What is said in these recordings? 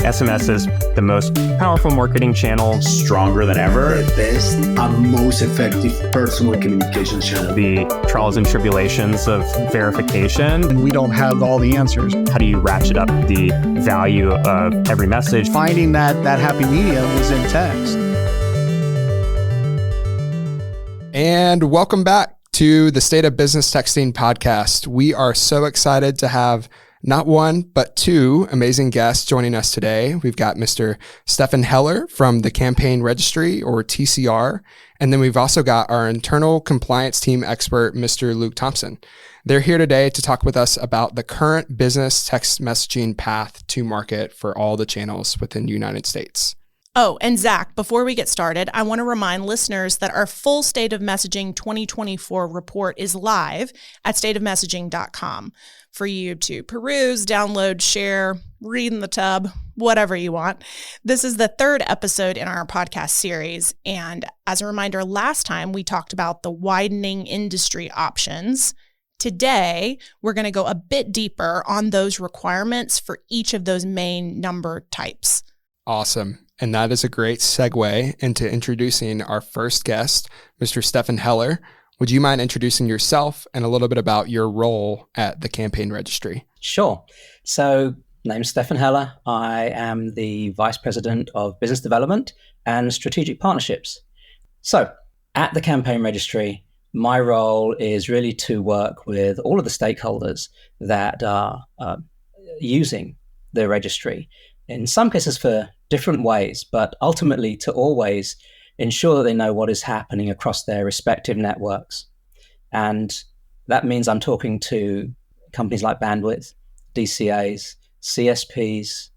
SMS is the most powerful marketing channel. Stronger than ever. The best and most effective personal communication channel. The trials and tribulations of verification. And we don't have all the answers. How do you ratchet up the value of every message? Finding that happy medium is in text. And welcome back to the State of Business Texting podcast. We are so excited to have not one, but two amazing guests joining us today. We've got Mr. Stefan Heller from the Campaign Registry, or TCR. And then we've also got our internal compliance team expert, Mr. Luke Thompson. They're here today to talk with us about the current business text messaging path to market for all the channels within the United States. Oh, and Zach, before we get started, I want to remind listeners that our full State of Messaging 2024 report is live at stateofmessaging.com for you to peruse, download, share, read in the tub, whatever you want. This is the third episode in our podcast series. And as a reminder, last time we talked about the widening industry options. Today, we're going to go a bit deeper on those requirements for each of those main number types. Awesome. And that is a great segue into introducing our first guest, Mr. Stefan Heller. Would you mind introducing yourself and a little bit about your role at the Campaign Registry? Sure. So, name's Stefan Heller. I am the Vice President of Business Development and Strategic Partnerships. So, at the Campaign Registry, my role is really to work with all of the stakeholders that are using the registry, in some cases for different ways, but ultimately to always ensure that they know what is happening across their respective networks. And that means I'm talking to companies like Bandwidth, DCAs, CSPs,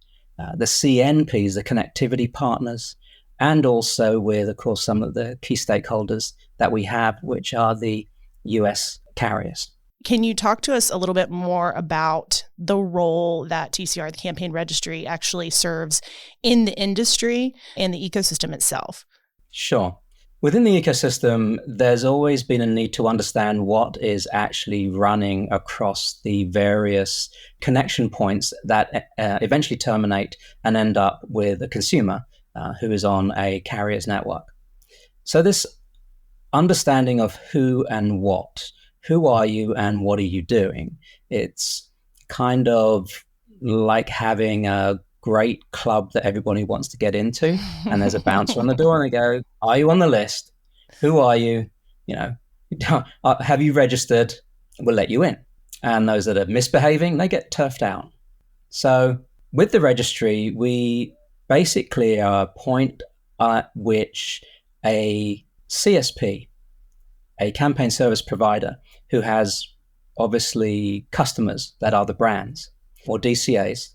the CNPs, the connectivity partners, and also with, of course, some of the key stakeholders that we have, which are the US carriers. Can you talk to us a little bit more about the role that TCR, the Campaign Registry, actually serves in the industry and the ecosystem itself? Sure. Within the ecosystem, there's always been a need to understand what is actually running across the various connection points that eventually terminate and end up with a consumer who is on a carrier's network. So this understanding of who and what, who are you and what are you doing? It's kind of like having a great club that everybody wants to get into, and there's a bouncer on the door and they go, are you on the list? Who are you? Have you registered? We'll let you in. And those that are misbehaving, they get turfed out. So with the registry, we basically are a point at which a CSP, a campaign service provider, who has obviously customers that are the brands, or DCAs,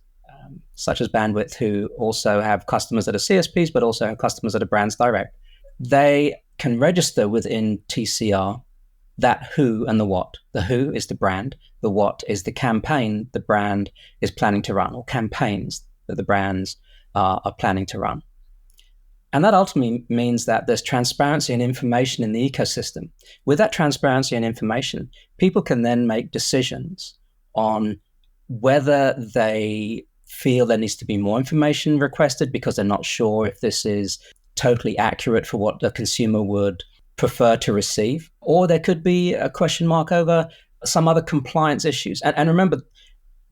such as Bandwidth, who also have customers that are CSPs, but also have customers that are brands direct. They can register within TCR that who and the what. The who is the brand, the what is the campaign the brand is planning to run, or campaigns that the brands are planning to run. And that ultimately means that there's transparency and information in the ecosystem. With that transparency and information, people can then make decisions on whether they feel there needs to be more information requested because they're not sure if this is totally accurate for what the consumer would prefer to receive, or there could be a question mark over some other compliance issues. And remember,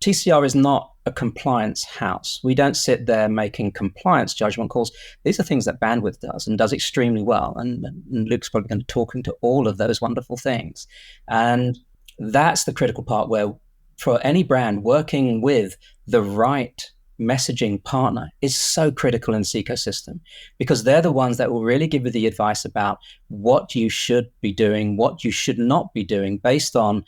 TCR is not a compliance house. We don't sit there making compliance judgment calls. These are things that Bandwidth does and does extremely well. And Luke's probably going to talk into all of those wonderful things. And that's the critical part where, for any brand, working with the right messaging partner is so critical in this ecosystem, because they're the ones that will really give you the advice about what you should be doing, what you should not be doing, based on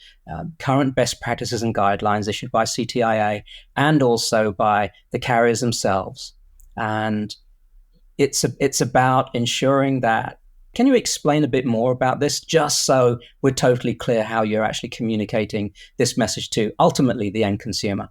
current best practices and guidelines issued by CTIA and also by the carriers themselves. And it's about ensuring that. Can you explain a bit more about this, just so we're totally clear how you're actually communicating this message to ultimately the end consumer?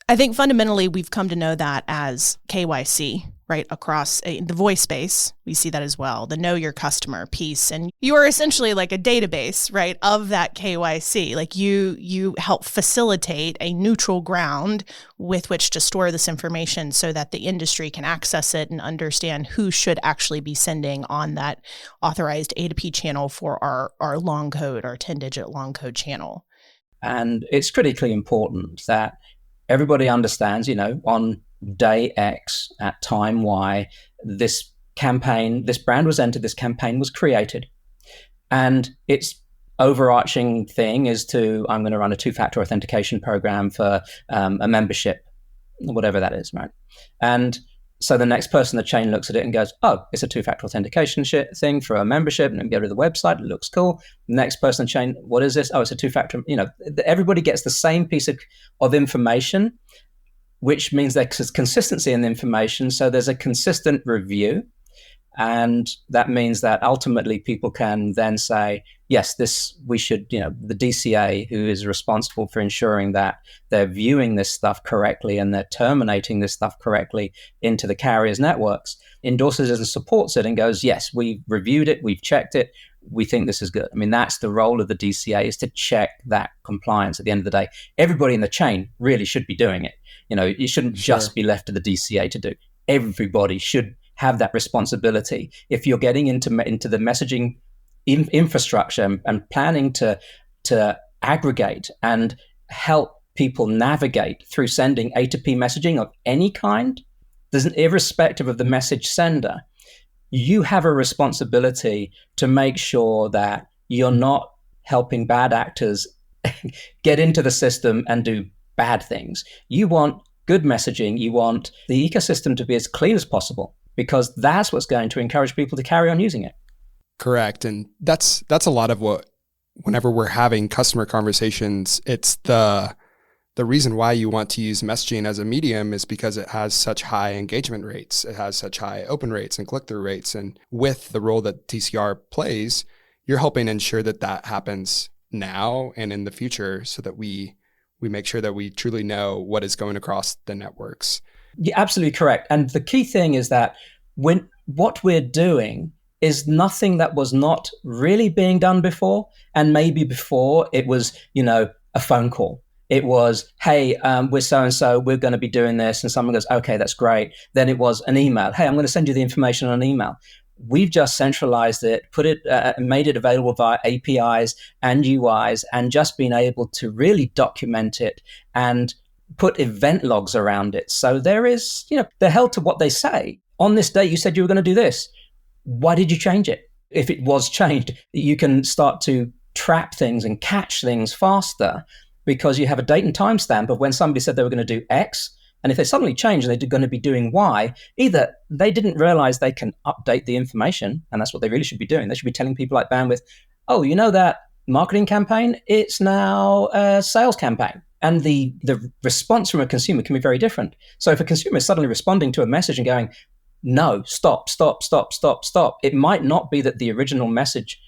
I think fundamentally we've come to know that as KYC, right, across the voice space. We see that as well, the know your customer piece. And you are essentially like a database, right, of that KYC. Like you help facilitate a neutral ground with which to store this information so that the industry can access it and understand who should actually be sending on that authorized A2P channel for our long code, our 10-digit long code channel. And it's critically important that everybody understands, on day X at time Y, this brand was entered, this campaign was created. And its overarching thing is I'm going to run a 2-factor authentication program for a membership, whatever that is, right? And so the next person in the chain looks at it and goes, oh, it's a 2-factor authentication thing for a membership, and then go to the website, it looks cool. The next person in the chain, what is this? Oh, it's a 2-factor, everybody gets the same piece of information, which means there's consistency in the information. So there's a consistent review. And that means that ultimately people can then say, yes, we should, the DCA, who is responsible for ensuring that they're viewing this stuff correctly and they're terminating this stuff correctly into the carrier's networks, endorses it and supports it and goes, yes, we've reviewed it, we've checked it, we think this is good. I mean, that's the role of the DCA, is to check that compliance at the end of the day. Everybody in the chain really should be doing it. It shouldn't just be left to the DCA to do. Everybody should have that responsibility. If you're getting into the messaging infrastructure and planning to aggregate and help people navigate through sending A2P messaging of any kind, irrespective of the message sender, you have a responsibility to make sure that you're not helping bad actors get into the system and do bad things. You want good messaging. You want the ecosystem to be as clean as possible, because that's what's going to encourage people to carry on using it. Correct. And that's a lot of what, whenever we're having customer conversations, it's the reason why you want to use messaging as a medium is because it has such high engagement rates. It has such high open rates and click-through rates. And with the role that TCR plays, you're helping ensure that happens now and in the future, so that we make sure that we truly know what is going across the networks. You're absolutely correct. And the key thing is that what we're doing is nothing that was not really being done before. And maybe before it was, a phone call. It was, hey, we're so-and-so, we're going to be doing this. And someone goes, okay, that's great. Then it was an email. Hey, I'm going to send you the information on an email. We've just centralized it, made it available via APIs and UIs, and just been able to really document it and put event logs around it. So there is, they're held to what they say. On this day, you said you were going to do this. Why did you change it? If it was changed, you can start to trap things and catch things faster, because you have a date and time stamp of when somebody said they were going to do X. And if they suddenly change and they're going to be doing Y, either they didn't realize they can update the information, and that's what they really should be doing. They should be telling people like Bandwidth, oh, that marketing campaign, it's now a sales campaign. And the response from a consumer can be very different. So if a consumer is suddenly responding to a message and going, no, stop, it might not be that the original message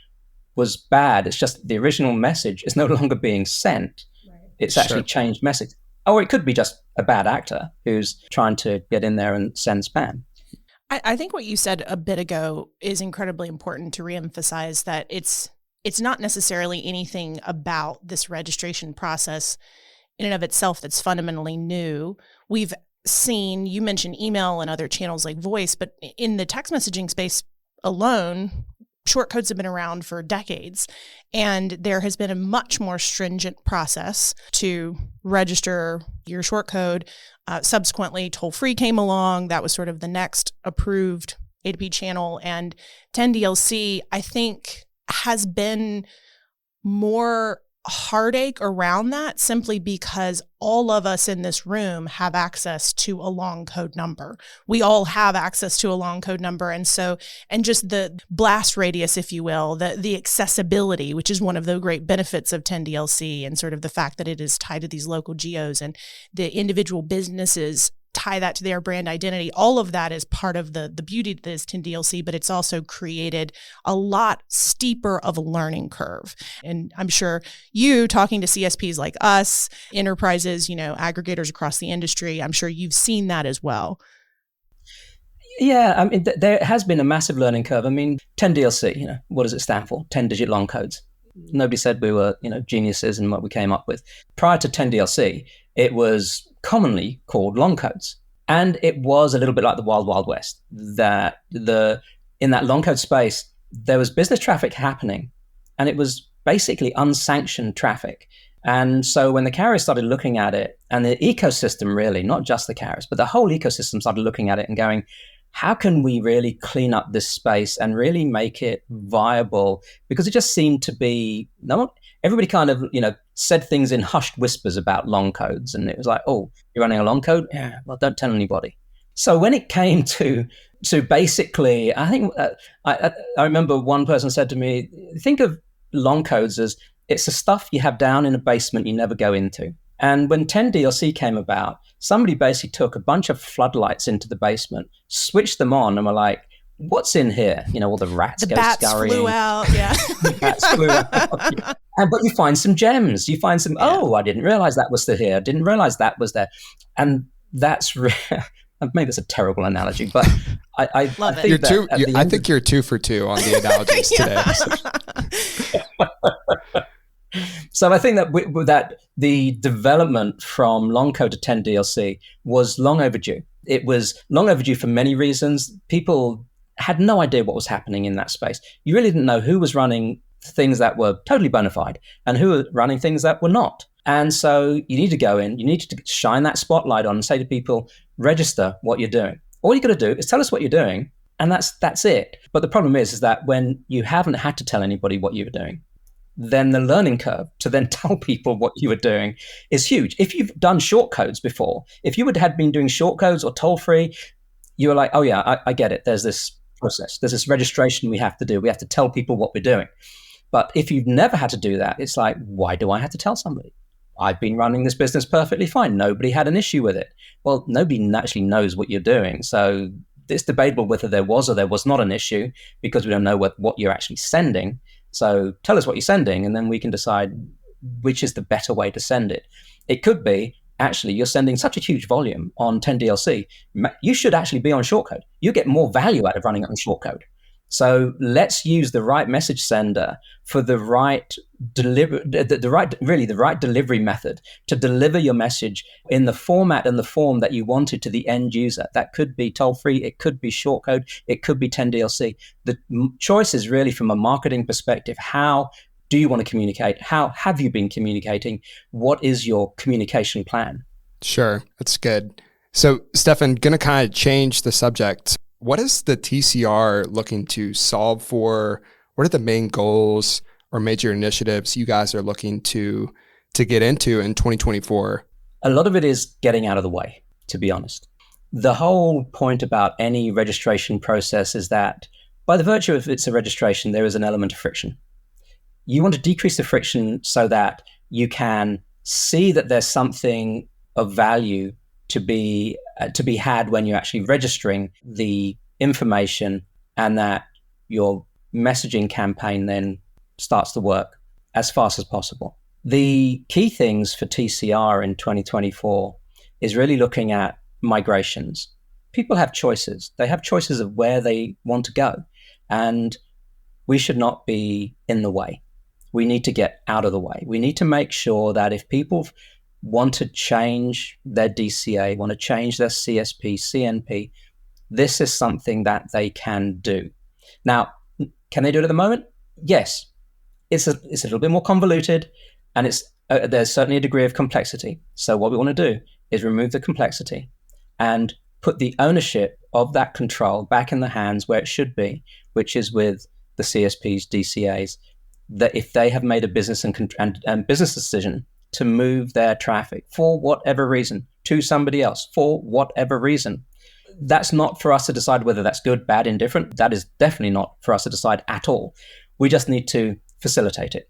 was bad. It's just the original message is no longer being sent. Right. It's actually changed message. Or it could be just a bad actor who's trying to get in there and send spam. I think what you said a bit ago is incredibly important to reemphasize, that it's not necessarily anything about this registration process in and of itself that's fundamentally new. We've seen, you mentioned email and other channels like voice, but in the text messaging space alone, short codes have been around for decades, and there has been a much more stringent process to register your short code. Subsequently, toll-free came along. That was sort of the next approved A2P channel. And 10DLC, I think, has been more heartache around that, simply because all of us in this room have access to a long code number. We all have access to a long code number. And just the blast radius, if you will, the accessibility, which is one of the great benefits of 10DLC, and sort of the fact that it is tied to these local geos, and the individual businesses tie that to their brand identity. All of that is part of the beauty that is 10DLC, but it's also created a lot steeper of a learning curve. And I'm sure you, talking to CSPs like us, enterprises, aggregators across the industry, I'm sure you've seen that as well. Yeah, I mean, there has been a massive learning curve. I mean, 10DLC, what does it stand for? 10-digit long codes. Nobody said we were, geniuses in what we came up with. Prior to 10DLC, it was commonly called long codes. And it was a little bit like the Wild Wild West, that in that long code space, there was business traffic happening, and it was basically unsanctioned traffic. And so when the carriers started looking at it, and the ecosystem really, not just the carriers, but the whole ecosystem started looking at it and going, how can we really clean up this space and really make it viable? Because it just seemed to be, everybody kind of, said things in hushed whispers about long codes. And it was like, oh, you're running a long code? Yeah, well, don't tell anybody. So when it came to basically, I think, I remember one person said to me, think of long codes as it's the stuff you have down in a basement you never go into. And when 10DLC came about, somebody basically took a bunch of floodlights into the basement, switched them on, and were like, what's in here? All the rats go scurrying. Flew out, yeah. The bats flew out. Yeah. But you find some gems. You find some, I didn't realize that was still here. I didn't realize that was there. And that's maybe it's a terrible analogy, but I love think it. I think you're 2 for 2 on the analogies today. So I think that the development from long code to 10DLC was long overdue. It was long overdue for many reasons. People had no idea what was happening in that space. You really didn't know who was running things that were totally bona fide and who were running things that were not. And so you need to go in, you need to shine that spotlight on and say to people, register what you're doing. All you got to do is tell us what you're doing, and that's it. But the problem is that when you haven't had to tell anybody what you were doing, then the learning curve to then tell people what you were doing is huge. If you've done short codes before, if you had been doing short codes or toll-free, you were like, oh yeah, I get it. There's this process. There's this registration we have to do. We have to tell people what we're doing. But if you've never had to do that, it's like, why do I have to tell somebody? I've been running this business perfectly fine. Nobody had an issue with it. Well, nobody actually knows what you're doing. So it's debatable whether there was or there was not an issue because we don't know what you're actually sending. So tell us what you're sending, and then we can decide which is the better way to send it. It could be, actually, you're sending such a huge volume on 10DLC. You should actually be on shortcode. You get more value out of running it on shortcode. So let's use the right message sender for the right the right delivery method to deliver your message in the format and the form that you wanted to the end user. That could be toll-free, it could be shortcode, it could be 10DLC. The choice is really from a marketing perspective. How do you want to communicate? How have you been communicating? What is your communication plan? Sure, that's good. So, Stefan, going to kind of change the subject. What is the TCR looking to solve for? What are the main goals or major initiatives you guys are looking to get into in 2024? A lot of it is getting out of the way, to be honest. The whole point about any registration process is that by the virtue of it's a registration, there is an element of friction. You want to decrease the friction so that you can see that there's something of value to be had when you're actually registering the information, and that your messaging campaign then starts to work as fast as possible. The key things for TCR in 2024 is really looking at migrations. People have choices. They have choices of where they want to go, and we should not be in the way. We need to get out of the way. We need to make sure that if people want to change their DCA, want to change their CSP, CNP, this is something that they can do. Now, can they do it at the moment? Yes. It's a little bit more convoluted, and there's certainly a degree of complexity. So what we want to do is remove the complexity and put the ownership of that control back in the hands where it should be, which is with the CSPs, DCAs, that if they have made a business and business decision to move their traffic for whatever reason to somebody else for whatever reason, that's not for us to decide whether that's good, bad, indifferent. That is definitely not for us to decide at all. We just need to facilitate it,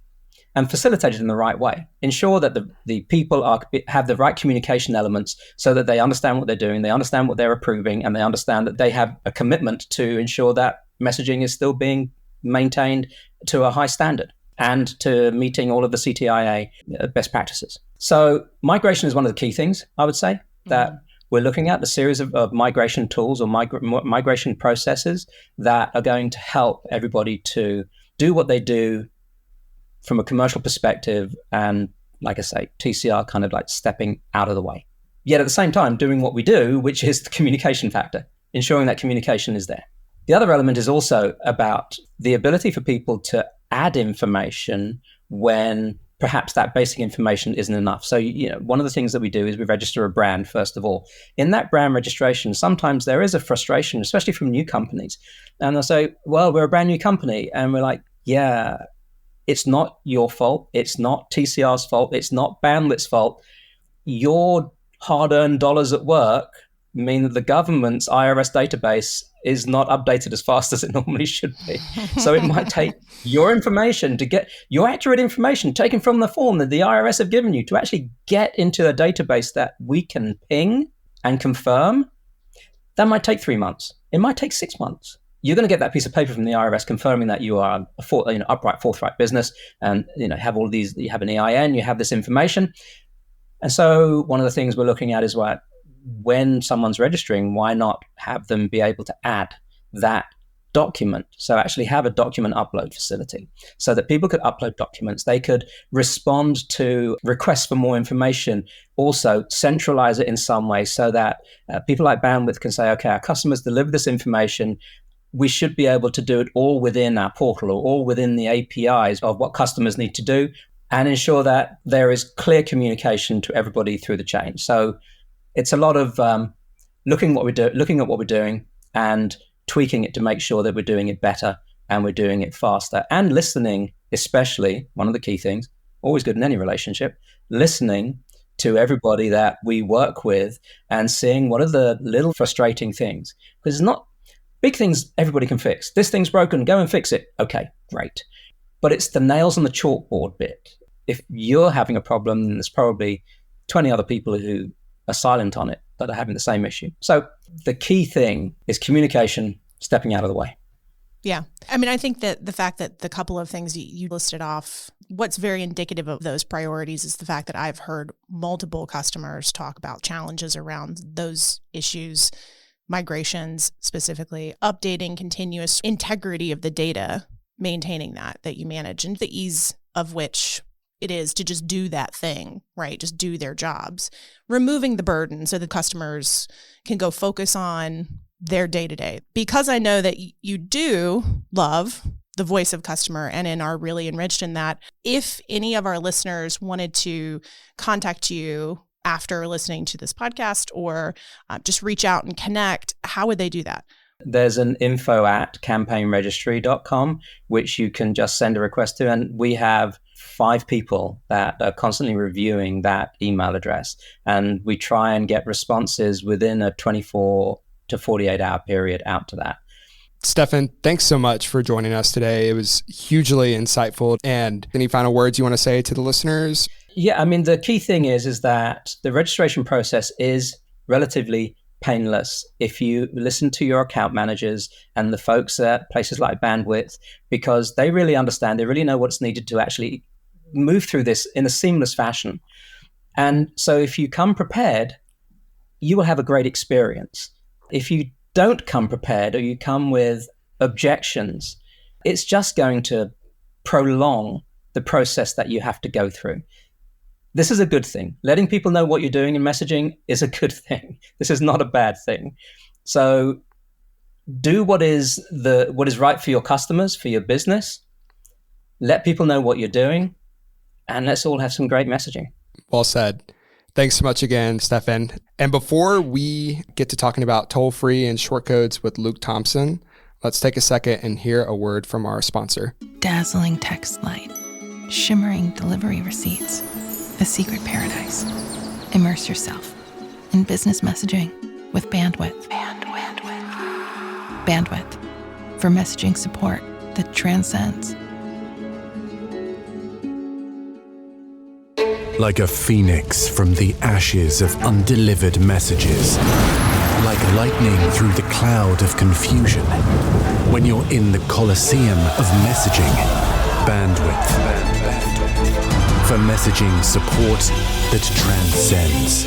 and facilitate it in the right way. Ensure that the people have the right communication elements so that they understand what they're doing, they understand what they're approving, and they understand that they have a commitment to ensure that messaging is still being maintained to a high standard and to meeting all of the CTIA best practices. So migration is one of the key things, I would say, that We're looking at the series of migration tools or migration processes that are going to help everybody to do what they do from a commercial perspective. And like I say, TCR kind of like stepping out of the way. Yet at the same time, doing what we do, which is the communication factor, ensuring that communication is there. The other element is also about the ability for people to add information when perhaps that basic information isn't enough. So, one of the things that we do is we register a brand, first of all. In that brand registration, sometimes there is a frustration, especially from new companies. And they'll say, well, we're a brand new company. And we're like, yeah, it's not your fault. It's not TCR's fault. It's not Bandwidth's fault. Your hard-earned dollars at work mean that the government's IRS database is not updated as fast as it normally should be. So it might take your information to get your accurate information taken from the form that the IRS have given you to actually get into a database that we can ping and confirm. That might take 3 months. It might take 6 months. You're going to get that piece of paper from the IRS confirming that you are a upright, forthright business, and have all these. You have an EIN. You have this information. And so one of the things we're looking at is when someone's registering, why not have them be able to add that document? So actually have a document upload facility so that people could upload documents. They could respond to requests for more information, also centralize it in some way so that people like Bandwidth can say, okay, our customers deliver this information. We should be able to do it all within our portal or all within the APIs of what customers need to do, and ensure that there is clear communication to everybody through the chain. So it's a lot of looking at what we're doing and tweaking it to make sure that we're doing it better and we're doing it faster, and listening, especially one of the key things, always good in any relationship, listening to everybody that we work with and seeing what are the little frustrating things. Because it's not big things everybody can fix. This thing's broken, go and fix it. Okay, great. But it's the nails on the chalkboard bit. If you're having a problem, then there's probably 20 other people who are silent on it that are having the same issue. So the key thing is communication, stepping out of the way. Yeah. I mean, I think that the fact that the couple of things you listed off, what's very indicative of those priorities is the fact that I've heard multiple customers talk about challenges around those issues, migrations specifically, updating continuous integrity of the data, maintaining that you manage, and the ease of which it is to just do that thing, right? Just do their jobs, removing the burden so the customers can go focus on their day-to-day. Because I know that you do love the voice of customer and are really enriched in that, if any of our listeners wanted to contact you after listening to this podcast or just reach out and connect, how would they do that? There's an info@campaignregistry.com, which you can just send a request to. And we have 5 people that are constantly reviewing that email address. And we try and get responses within a 24 to 48 hour period out to that. Stefan, thanks so much for joining us today. It was hugely insightful. And any final words you want to say to the listeners? Yeah, I mean, the key thing is that the registration process is relatively painless if you listen to your account managers and the folks at places like Bandwidth, because they really understand, they really know what's needed to actually move through this in a seamless fashion. And so if you come prepared, you will have a great experience. If you don't come prepared or you come with objections, it's just going to prolong the process that you have to go through. This is a good thing. Letting people know what you're doing in messaging is a good thing. This is not a bad thing. So do what is right for your customers, for your business. Let people know what you're doing, and let's all have some great messaging. Well said. Thanks so much again, Stefan. And before we get to talking about toll-free and short codes with Luke Thompson, let's take a second and hear a word from our sponsor. Dazzling text light, shimmering delivery receipts, a secret paradise. Immerse yourself in business messaging with Bandwidth. Bandwidth for messaging support that transcends. Like a phoenix from the ashes of undelivered messages. Like lightning through the cloud of confusion. When you're in the Colosseum of messaging, Bandwidth. For messaging support that transcends.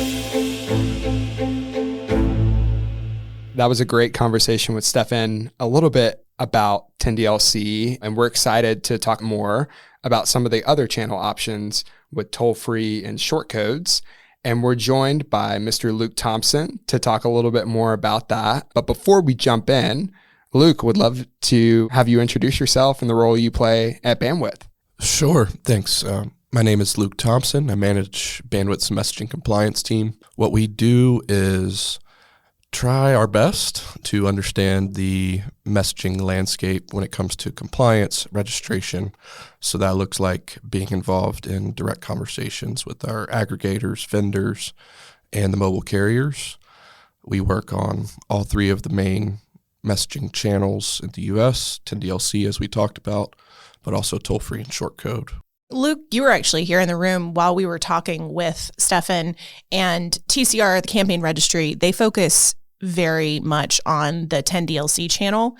That was a great conversation with Stefan, a little bit about 10DLC, and we're excited to talk more about some of the other channel options with toll-free and short codes. And we're joined by Mr. Luke Thompson to talk a little bit more about that. But before we jump in, Luke, would love to have you introduce yourself and the role you play at Bandwidth. Sure, thanks. My name is Luke Thompson. I manage Bandwidth's messaging compliance team. What we do is try our best to understand the messaging landscape when it comes to compliance, registration. So that looks like being involved in direct conversations with our aggregators, vendors, and the mobile carriers. We work on all three of the main messaging channels in the US, 10DLC as we talked about, but also toll-free and short code. Luke, you were actually here in the room while we were talking with Stefan, and TCR, the campaign registry, they focus very much on the 10DLC channel.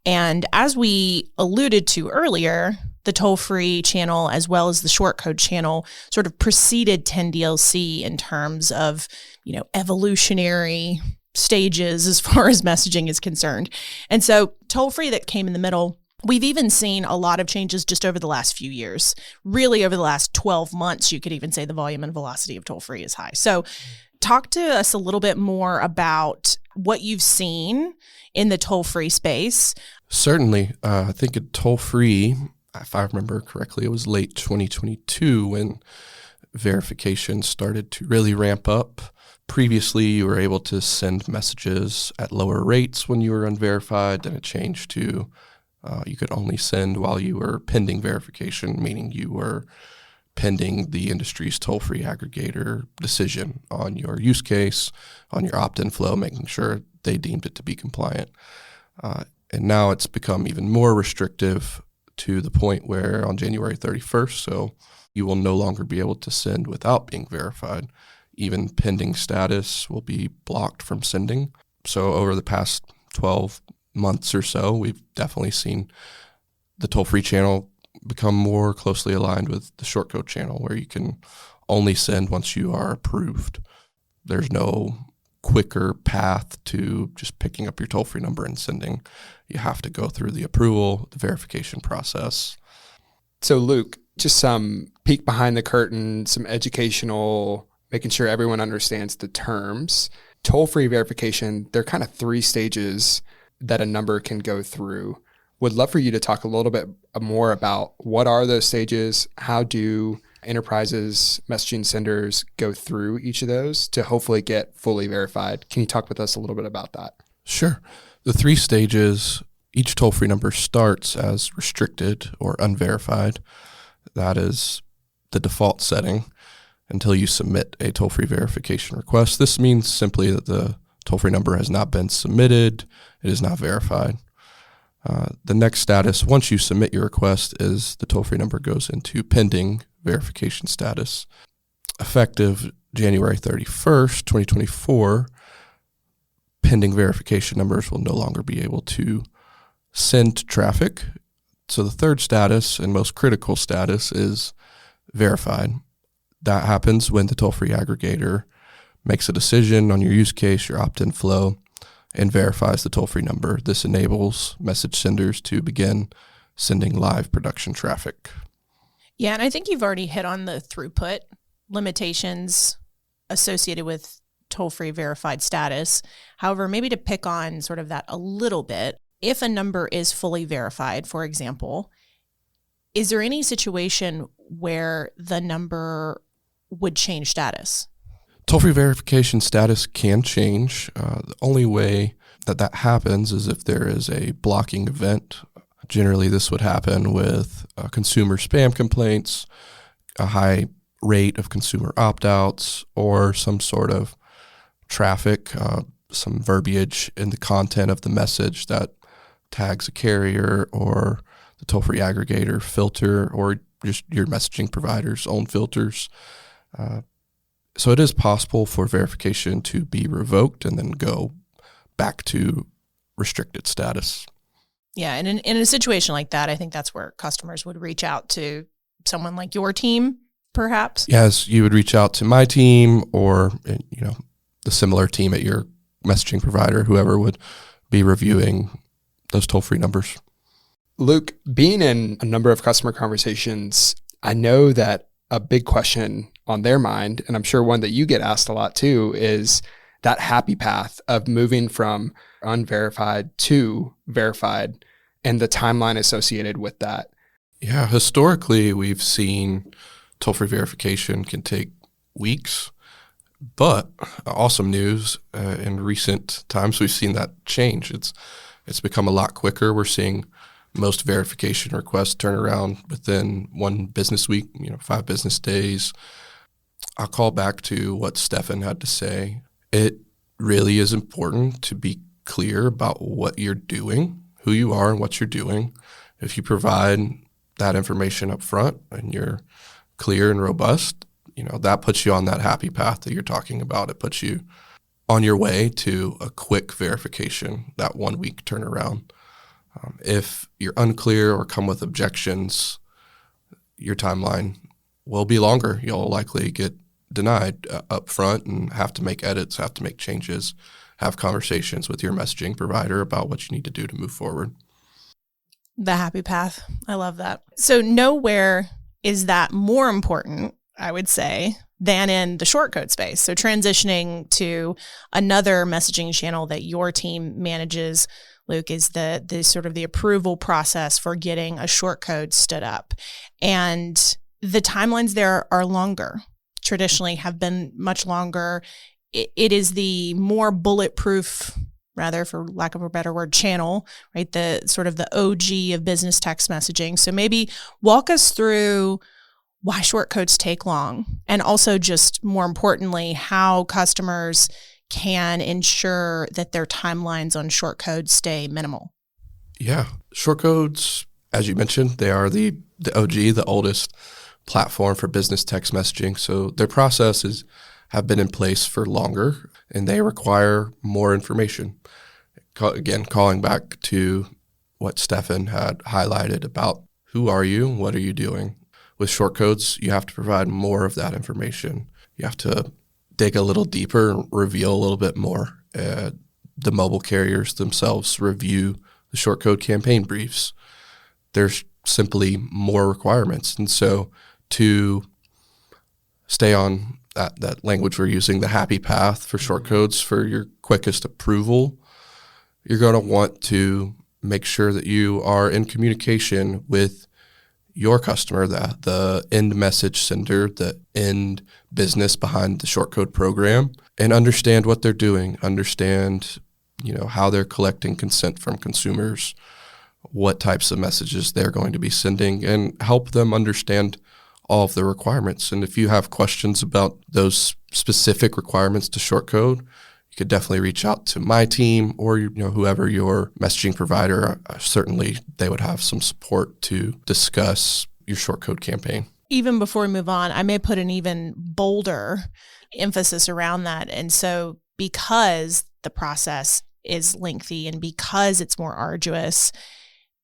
And as we alluded to earlier, the toll-free channel as well as the short code channel sort of preceded 10DLC in terms of, evolutionary stages as far as messaging is concerned. And so toll-free that came in the middle. We've even seen a lot of changes just over the last few years. Really, over the last 12 months, you could even say the volume and velocity of toll-free is high. So talk to us a little bit more about what you've seen in the toll-free space. Certainly. I think in toll-free, if I remember correctly, it was late 2022 when verification started to really ramp up. Previously, you were able to send messages at lower rates when you were unverified. Then it changed to you could only send while you were pending verification, meaning you were pending the industry's toll-free aggregator decision on your use case, on your opt-in flow, making sure they deemed it to be compliant. And now it's become even more restrictive to the point where on January 31st, so you will no longer be able to send without being verified. Even pending status will be blocked from sending. So over the past 12 months or so, we've definitely seen the toll-free channel become more closely aligned with the short code channel, where you can only send once you are approved. There's no quicker path to just picking up your toll-free number and sending. You have to go through the approval, the verification process. So Luke, just some peek behind the curtain, some educational, making sure everyone understands the terms. Toll-free verification, there are kind of three stages that a number can go through. Would love for you to talk a little bit more about what are those stages, how do enterprises, messaging senders go through each of those to hopefully get fully verified. Can you talk with us a little bit about that? Sure. The three stages, each toll-free number starts as restricted or unverified. That is the default setting until you submit a toll-free verification request. This means simply that the toll-free number has not been submitted. It is not verified. The next status, once you submit your request, is the toll-free number goes into pending verification status. Effective January 31st, 2024, pending verification numbers will no longer be able to send traffic. So the third status and most critical status is verified. That happens when the toll-free aggregator makes a decision on your use case, your opt-in flow, and verifies the toll-free number. This enables message senders to begin sending live production traffic. Yeah, and I think you've already hit on the throughput limitations associated with toll-free verified status. However, maybe to pick on sort of that a little bit, if a number is fully verified, for example, is there any situation where the number would change status? Toll-free verification status can change. The only way that happens is if there is a blocking event. Generally, this would happen with consumer spam complaints, a high rate of consumer opt-outs, or some sort of traffic, some verbiage in the content of the message that tags a carrier or the toll-free aggregator filter or just your messaging provider's own filters. So it is possible for verification to be revoked and then go back to restricted status. Yeah, and in a situation like that, I think that's where customers would reach out to someone like your team, perhaps. Yes, you would reach out to my team or the similar team at your messaging provider, whoever would be reviewing those toll-free numbers. Luke, being in a number of customer conversations, I know that a big question on their mind, and I'm sure one that you get asked a lot too, is that happy path of moving from unverified to verified and the timeline associated with that. Yeah, historically, we've seen toll-free verification can take weeks, but awesome news, in recent times, we've seen that change. It's become a lot quicker. We're seeing most verification requests turn around within 1 business week, 5 business days. I'll call back to what Stefan had to say. It really is important to be clear about what you're doing, who you are and what you're doing. If you provide that information up front and you're clear and robust, that puts you on that happy path that you're talking about. It puts you on your way to a quick verification, that 1 week turnaround. If you're unclear or come with objections, your timeline will be longer. You'll likely get denied up front and have to make edits, have to make changes, have conversations with your messaging provider about what you need to do to move forward. The happy path. I love that. So nowhere is that more important, I would say, than in the shortcode space. So transitioning to another messaging channel that your team manages, Luke, is the sort of the approval process for getting a shortcode stood up. And the timelines there are longer, traditionally have been much longer. It is the more bulletproof, rather, for lack of a better word, channel, right? The sort of the OG of business text messaging. So maybe walk us through why shortcodes take long, and also, just more importantly, how customers can ensure that their timelines on shortcodes stay minimal. Yeah. Shortcodes, as you mentioned, they are the OG, the oldest platform for business text messaging. So their processes have been in place for longer, and they require more information. Again, calling back to what Stefan had highlighted about who are you, what are you doing. With shortcodes, you have to provide more of that information. You have to dig a little deeper and reveal a little bit more. The mobile carriers themselves review the shortcode campaign briefs. There's simply more requirements. And so to stay on that language we're using, the happy path for shortcodes for your quickest approval, you're going to want to make sure that you are in communication with your customer, the end message sender, the end business behind the shortcode program, and understand what they're doing, understand, how they're collecting consent from consumers, what types of messages they're going to be sending, and help them understand all of the requirements. And if you have questions about those specific requirements to shortcode, you could definitely reach out to my team or whoever your messaging provider. Certainly, they would have some support to discuss your shortcode campaign. Even before we move on, I may put an even bolder emphasis around that. And so, because the process is lengthy and because it's more arduous,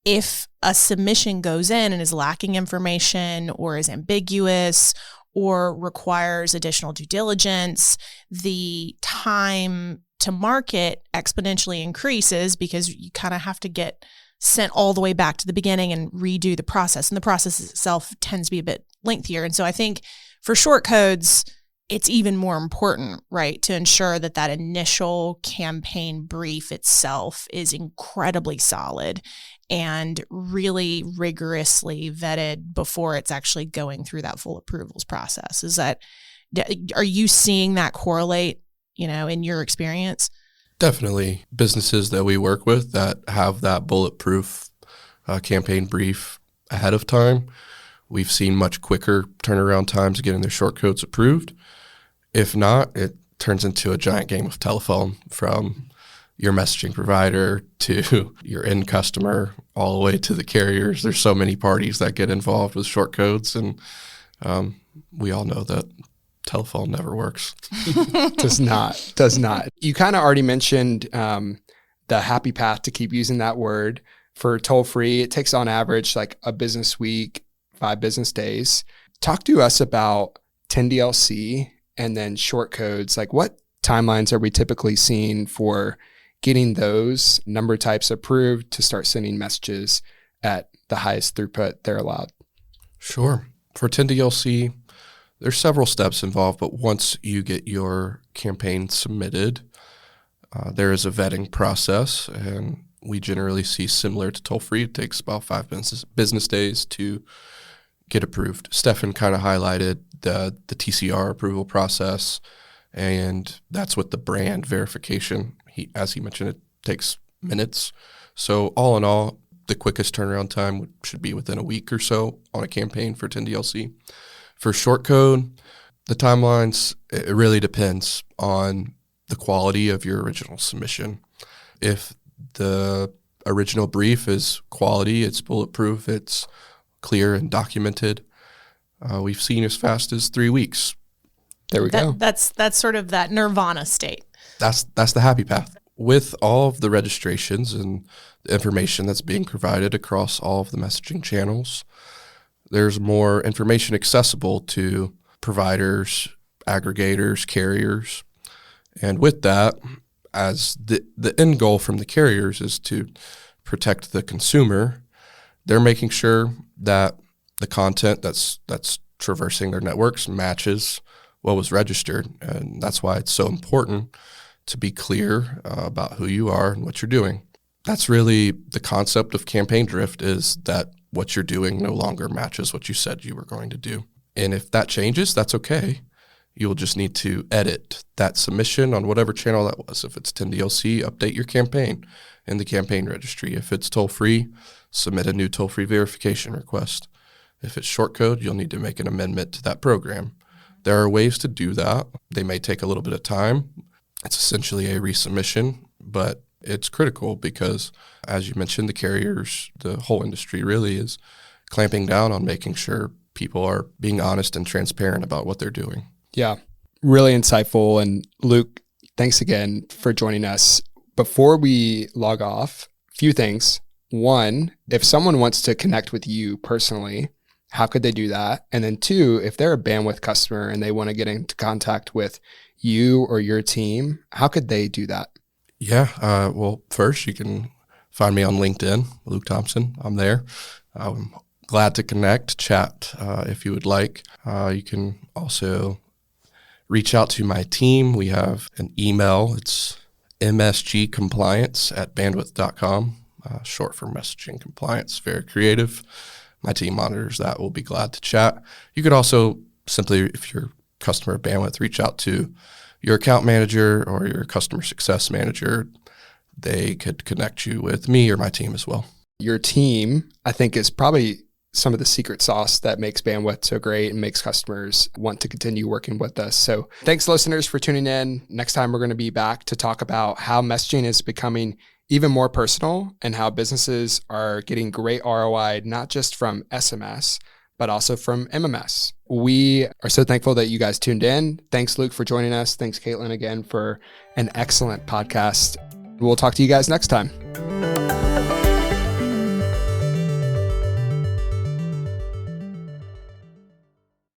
if a submission goes in and is lacking information or is ambiguous or requires additional due diligence, the time to market exponentially increases because you kind of have to get sent all the way back to the beginning and redo the process. And the process itself tends to be a bit lengthier. And so I think for shortcodes, it's even more important, right, to ensure that that initial campaign brief itself is incredibly solid and really rigorously vetted before it's actually going through that full approvals process. Are you seeing that correlate, in your experience? Definitely. Businesses that we work with that have that bulletproof campaign brief ahead of time, we've seen much quicker turnaround times getting their shortcodes approved. If not, it turns into a giant game of telephone from your messaging provider to your end customer, all the way to the carriers. There's so many parties that get involved with shortcodes, and we all know that telephone never works. Does not. You kind of already mentioned the happy path, to keep using that word, for toll-free. It takes on average like a business week, 5 business days. Talk to us about 10DLC and then shortcodes. Like, what timelines are we typically seeing for getting those number types approved to start sending messages at the highest throughput they're allowed? Sure. For 10DLC, there's several steps involved, but once you get your campaign submitted, there is a vetting process, and we generally see similar to toll-free. It takes about 5 business days to get approved. Stefan kind of highlighted the TCR approval process, and that's with the brand verification. As he mentioned, it takes minutes. So all in all, the quickest turnaround time should be within a week or so on a campaign for 10DLC. For short code, the timelines, it really depends on the quality of your original submission. If the original brief is quality, it's bulletproof, it's clear and documented, we've seen as fast as 3 weeks. There we go. That's sort of that nirvana state. That's the happy path. With all of the registrations and the information that's being provided across all of the messaging channels, there's more information accessible to providers, aggregators, carriers. And with that, as the end goal from the carriers is to protect the consumer, they're making sure that the content that's traversing their networks matches what was registered. And that's why it's so important to be clear about who you are and what you're doing. That's really the concept of campaign drift, is that what you're doing no longer matches what you said you were going to do. And if that changes, that's okay. You'll just need to edit that submission on whatever channel that was. If it's 10DLC, update your campaign in the campaign registry. If it's toll-free, submit a new toll-free verification request. If it's shortcode, you'll need to make an amendment to that program. There are ways to do that. They may take a little bit of time. It's essentially a resubmission, but it's critical because, as you mentioned, the carriers, the whole industry really is clamping down on making sure people are being honest and transparent about what they're doing. Yeah, really insightful. And Luke, thanks again for joining us. Before we log off, a few things. One, if someone wants to connect with you personally, how could they do that? And then two, if they're a Bandwidth customer and they want to get into contact with you or your team, how could they do that? Yeah, well, first you can find me on LinkedIn, Luke Thompson. I'm there. I'm glad to connect, chat if you would like. You can also reach out to my team. We have an email. It's msgcompliance@bandwidth.com, short for messaging compliance. Very creative. My team monitors that. We'll be glad to chat. You could also simply, if you're a customer of Bandwidth, reach out to your account manager or your customer success manager. They could connect you with me or my team as well. Your team, I think, is probably some of the secret sauce that makes Bandwidth so great and makes customers want to continue working with us. So thanks, listeners, for tuning in. Next time, we're going to be back to talk about how messaging is becoming even more personal and how businesses are getting great ROI, not just from SMS, but also from MMS. We are so thankful that you guys tuned in. Thanks, Luke, for joining us. Thanks, Caitlin, again, for an excellent podcast. We'll talk to you guys next time.